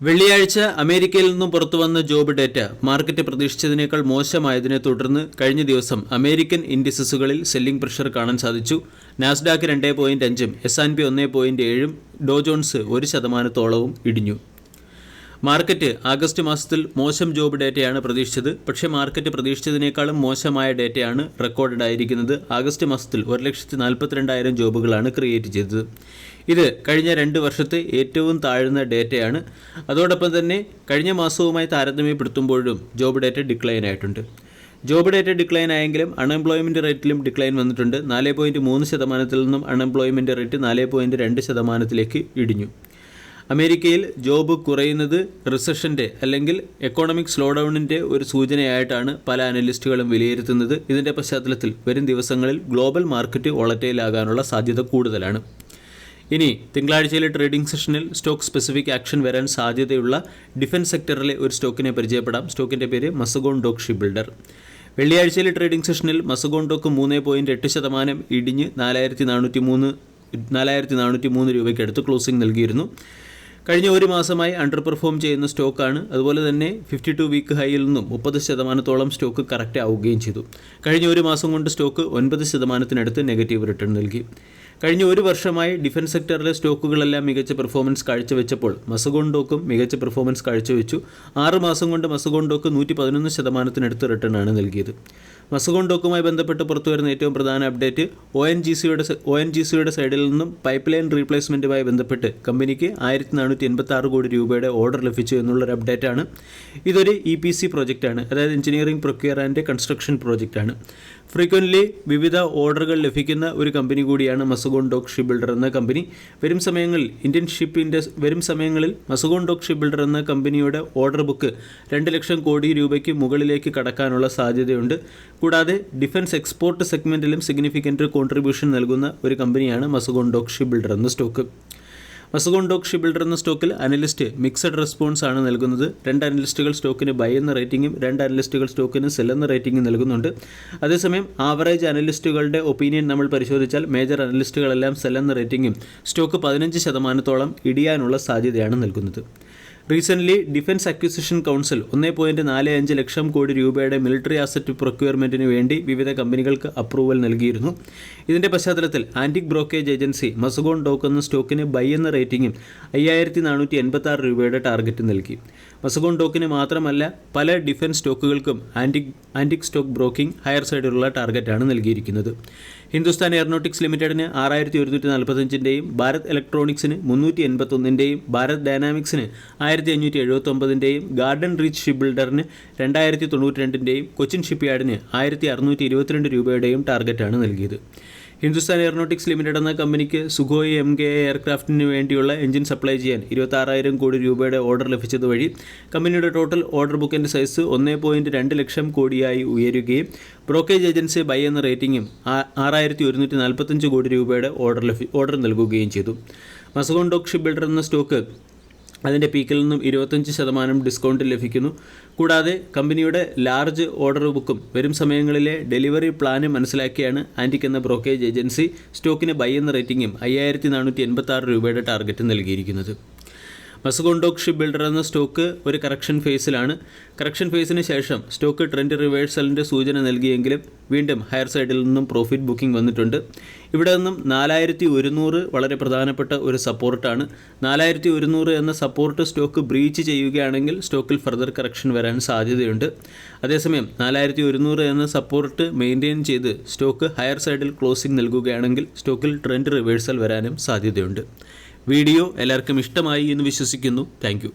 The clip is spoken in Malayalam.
വെള്ളിയാഴ്ച അമേരിക്കയിൽ നിന്നും പുറത്തുവന്ന ജോബ് ഡേറ്റ മാർക്കറ്റ് പ്രതീക്ഷിച്ചതിനേക്കാൾ മോശമായതിനെ തുടർന്ന് കഴിഞ്ഞ ദിവസം അമേരിക്കൻ ഇൻഡിസസുകളിൽ സെല്ലിംഗ് പ്രഷർ കാണാൻ സാധിച്ചു. നാസ്ഡാക്ക് 2.5%, S&P 1.7%, ഡോ ജോൺസ് 1% ഇടിഞ്ഞു. മാർക്കറ്റ് ആഗസ്റ്റ് മാസത്തിൽ മോശം ജോബ് ഡേറ്റയാണ് പ്രതീക്ഷിച്ചത്. പക്ഷേ മാർക്കറ്റ് പ്രതീക്ഷിച്ചതിനേക്കാളും മോശമായ ഡേറ്റയാണ് റെക്കോർഡഡ് ആയിരിക്കുന്നത്. ആഗസ്റ്റ് മാസത്തിൽ 1,42,000 ജോബുകളാണ് ക്രിയേറ്റ് ചെയ്തത്. ഇത് കഴിഞ്ഞ 2 വർഷത്തെ ഏറ്റവും താഴ്ന്ന ഡേറ്റയാണ്. അതോടൊപ്പം തന്നെ കഴിഞ്ഞ മാസവുമായി താരതമ്യപ്പെടുത്തുമ്പോഴും ജോബ് ഡേറ്റ ഡിക്ലൈൻ ആയിട്ടുണ്ട്. ജോബ് ഡേറ്റ ഡിക്ലൈൻ ആയെങ്കിലും അൺഎംപ്ലോയ്മെൻറ്റ് റേറ്റിലും ഡിക്ലൈൻ വന്നിട്ടുണ്ട്. 4.3% നിന്നും അൺഎംപ്ലോയ്മെൻറ്റ് റേറ്റ് 4.2% ഇടിഞ്ഞു. അമേരിക്കയിൽ ജോബ് കുറയുന്നത് റിസഷൻ്റെ അല്ലെങ്കിൽ എക്കോണമിക് സ്ലോ ഡൗണിൻ്റെ ഒരു സൂചനയായിട്ടാണ് പല അനലിസ്റ്റുകളും വിലയിരുത്തുന്നത്. ഇതിൻ്റെ പശ്ചാത്തലത്തിൽ വരും ദിവസങ്ങളിൽ ഗ്ലോബൽ മാർക്കറ്റ് വോളറ്റൈലാകാനുള്ള സാധ്യത കൂടുതലാണ്. ഇനി തിങ്കളാഴ്ചയിലെ ട്രേഡിംഗ് സെഷനിൽ സ്റ്റോക്ക് സ്പെസിഫിക് ആക്ഷൻ വരാൻ സാധ്യതയുള്ള ഡിഫൻസ് സെക്ടറിലെ ഒരു സ്റ്റോക്കിനെ പരിചയപ്പെടാം. സ്റ്റോക്കിൻ്റെ പേര് മസഗോൺ ഡോക്ക് ഷിപ്പ് ബിൽഡർ. വെള്ളിയാഴ്ചയിലെ ട്രേഡിംഗ് സെഷനിൽ മസഗോൺ ഡോക്ക് 3.8% ഇടിഞ്ഞ് 4,403 രൂപയ്ക്ക് അടുത്ത് ക്ലോസിംഗ് നൽകിയിരുന്നു. കഴിഞ്ഞ ഒരു മാസമായി അണ്ടർ പെർഫോം ചെയ്യുന്ന സ്റ്റോക്കാണ്. അതുപോലെ തന്നെ 52 വീക്ക് ഹൈയിൽ നിന്നും 30% സ്റ്റോക്ക് കറക്റ്റ് ആവുകയും ചെയ്തു. കഴിഞ്ഞ ഒരു മാസം കൊണ്ട് സ്റ്റോക്ക് 9% നെഗറ്റീവ് റിട്ടേൺ നൽകി. കഴിഞ്ഞ ഒരു വർഷമായി ഡിഫൻസ് സെക്ടറിലെ സ്റ്റോക്കുകളെല്ലാം മികച്ച പെർഫോമൻസ് കാഴ്ചവെച്ചപ്പോൾ മസഗോൺ ഡോക്കും മികച്ച പെർഫോമൻസ് കാഴ്ചവെച്ചു. 6 മാസം കൊണ്ട് മസഗോൺ ഡോക്ക് 111% റിട്ടേൺ ആണ് നൽകിയത്. മസഗോൺ ഡോക്കുമായി ബന്ധപ്പെട്ട് പുറത്തുവരുന്ന ഏറ്റവും പ്രധാന അപ്ഡേറ്റ് ONGCയുടെ സൈഡിൽ നിന്നും പൈപ്പ് ലൈൻ റീപ്ലേസ്മെൻറ്റുമായി ബന്ധപ്പെട്ട് കമ്പനിക്ക് 1,486 കോടി രൂപയുടെ ഓർഡർ ലഭിച്ചു എന്നുള്ളൊരു അപ്ഡേറ്റാണ്. ഇതൊരു EPC പ്രോജക്റ്റാണ്, അതായത് എഞ്ചിനീയറിംഗ് പ്രൊക്യൂർ ആൻഡ് കൺസ്ട്രക്ഷൻ പ്രോജക്റ്റാണ്. ഫ്രീക്വൻ്റ്ലി വിവിധ ഓർഡറുകൾ ലഭിക്കുന്ന ഒരു കമ്പനി കൂടിയാണ് മസഗോൺ ഡോക്ക് ഷിപ്പ് ബിൽഡർ എന്ന കമ്പനി. വരും സമയങ്ങളിൽ മസഗോൺ ഡോക്ക് ഷിപ്പ് ബിൽഡർ എന്ന കമ്പനിയുടെ ഓർഡർ ബുക്ക് 2 ലക്ഷം കോടി രൂപയ്ക്ക് മുകളിലേക്ക് കടക്കാനുള്ള സാധ്യതയുണ്ട്. കൂടാതെ ഡിഫൻസ് എക്സ്പോർട്ട് സെഗ്മെൻറ്റിലും സിഗ്നിഫിക്കൻറ്റ് കോൺട്രിബ്യൂഷൻ നൽകുന്ന ഒരു കമ്പനിയാണ് മസഗോൺ ഡോക്ക് ഷിപ്പ് ബിൽഡർ എന്ന സ്റ്റോക്ക്. മസഗോൺ ഡോക്ക് ഷിപ്പ് ബിൽഡർ എന്ന സ്റ്റോക്കിൽ അനലിസ്റ്റ് മിക്സഡ് റെസ്പോൺസ് ആണ് നൽകുന്നത്. 2 അനലിസ്റ്റുകൾ സ്റ്റോക്കിന് ബൈ എന്ന റേറ്റിംഗും 2 അനലിസ്റ്റുകൾ സ്റ്റോക്കിന് സെൽ എന്ന റേറ്റിംഗും നൽകുന്നുണ്ട്. അതേസമയം ആവറേജ് അനലിസ്റ്റുകളുടെ ഒപ്പീനിയൻ നമ്മൾ പരിശോധിച്ചാൽ മേജർ അനലിസ്റ്റുകളെല്ലാം സെൽ എന്ന റേറ്റിംഗും സ്റ്റോക്ക് 15% ഇടിയാനുള്ള സാധ്യതയാണ് നൽകുന്നത്. Recently defence acquisition council 1.45 lakh crore രൂപയുടെ മിലിറ്ററി അസറ്റ് പ്രൊക്യൂർമെൻറ്റിന് വേണ്ടി വിവിധ കമ്പനികൾക്ക് അപ്രൂവൽ നൽകിയിരുന്നു. ഇതിൻ്റെ പശ്ചാത്തലത്തിൽ antique brokerage agency Mazagon dock എന്ന സ്റ്റോക്കിന് ബൈ എന്ന റേറ്റിംഗും 5,486 രൂപയുടെ ടാർഗറ്റ് നൽകി. മസഗോൺ ഡോക്കിന് മാത്രമല്ല പല ഡിഫൻസ് സ്റ്റോക്കുകൾക്കും ആൻറ്റിക് സ്റ്റോക്ക് ബ്രോക്കിംഗ് ഹയർ സൈഡിലുള്ള ടാർഗറ്റാണ് നൽകിയിരിക്കുന്നത്. ഹിന്ദുസ്ഥാൻ എയറോനോട്ടിക്സ് ലിമിറ്റഡിന് 6,145-ൻ്റെയും ഭാരത് ഇലക്ട്രോണിക്സിന് 381-ൻ്റെയും ഭാരത് ഡൈനാമിക്സിന് 1,579-ൻ്റെയും ഗാർഡൻ റീച്ച് ഷിപ്പ് ബിൽഡറിന് 2,092-ൻ്റെയും കൊച്ചിൻ ഷിപ്പ്യാർഡിന് 1,622 രൂപയുടെയും ടാർഗറ്റാണ് നൽകിയത്. ഹിന്ദുസ്ഥാൻ എയറോനോട്ടിക്സ് ലിമിറ്റഡ് എന്ന കമ്പനിക്ക് സുഖോയ് MKA എയർക്രാഫ്റ്റിന് വേണ്ടിയുള്ള എഞ്ചിൻ സപ്ലൈ ചെയ്യാൻ 26,000 കോടി രൂപയുടെ ഓർഡർ ലഭിച്ചതുവഴി കമ്പനിയുടെ ടോട്ടൽ ഓർഡർ ബുക്കിൻ്റെ സൈസ് 1.2 ലക്ഷം കോടിയായി ഉയരുകയും ബ്രോക്കേജ് ഏജൻസി ബൈ എന്ന റേറ്റിംഗും 6,145 കോടി രൂപയുടെ ഓർഡർ നൽകുകയും ചെയ്തു. മസഗോൺ ഡോക്ക് ഷിപ്പ് ബിൽഡർ എന്ന സ്റ്റോക്ക് അതിൻ്റെ പീക്കിൽ നിന്നും 25% ഡിസ്കൗണ്ടിൽ ലഭിക്കുന്നു. കൂടാതെ കമ്പനിയുടെ ലാർജ് ഓർഡർ ബുക്കും വരും സമയങ്ങളിലെ ഡെലിവറി പ്ലാനും മനസ്സിലാക്കിയാണ് ആൻറ്റിക് എന്ന ബ്രോക്കേജ് ഏജൻസി സ്റ്റോക്കിന് ബൈ എന്ന റേറ്റിംഗും 5,486 രൂപയുടെ ടാർഗറ്റ് നൽകിയിരിക്കുന്നത്. മസഗോൺ ഡോക്ക് ഷിപ്പ് ബിൽഡർ എന്ന സ്റ്റോക്ക് ഒരു കറക്ഷൻ ഫേസിലാണ്. കറക്ഷൻ ഫേസിന് ശേഷം സ്റ്റോക്ക് ട്രെൻഡ് റിവേഴ്സലിൻ്റെ സൂചന നൽകിയെങ്കിലും വീണ്ടും ഹയർ സൈഡിൽ നിന്നും പ്രോഫിറ്റ് ബുക്കിംഗ് വന്നിട്ടുണ്ട്. ഇവിടെ നിന്നും 4,100 വളരെ പ്രധാനപ്പെട്ട ഒരു സപ്പോർട്ടാണ്. 4,100 എന്ന സപ്പോർട്ട് സ്റ്റോക്ക് ബ്രീച്ച് ചെയ്യുകയാണെങ്കിൽ സ്റ്റോക്കിൽ ഫർദർ കറക്ഷൻ വരാൻ സാധ്യതയുണ്ട്. അതേസമയം 4,100 എന്ന സപ്പോർട്ട് മെയിൻറ്റെയിൻ ചെയ്ത് സ്റ്റോക്ക് ഹയർ സൈഡിൽ ക്ലോസിംഗ് നൽകുകയാണെങ്കിൽ സ്റ്റോക്കിൽ ട്രെൻഡ് റിവേഴ്സൽ വരാനും സാധ്യതയുണ്ട്. വീഡിയോ എല്ലാവർക്കും ഇഷ്ടമായി എന്ന് വിശ്വസിക്കുന്നു. Thank you.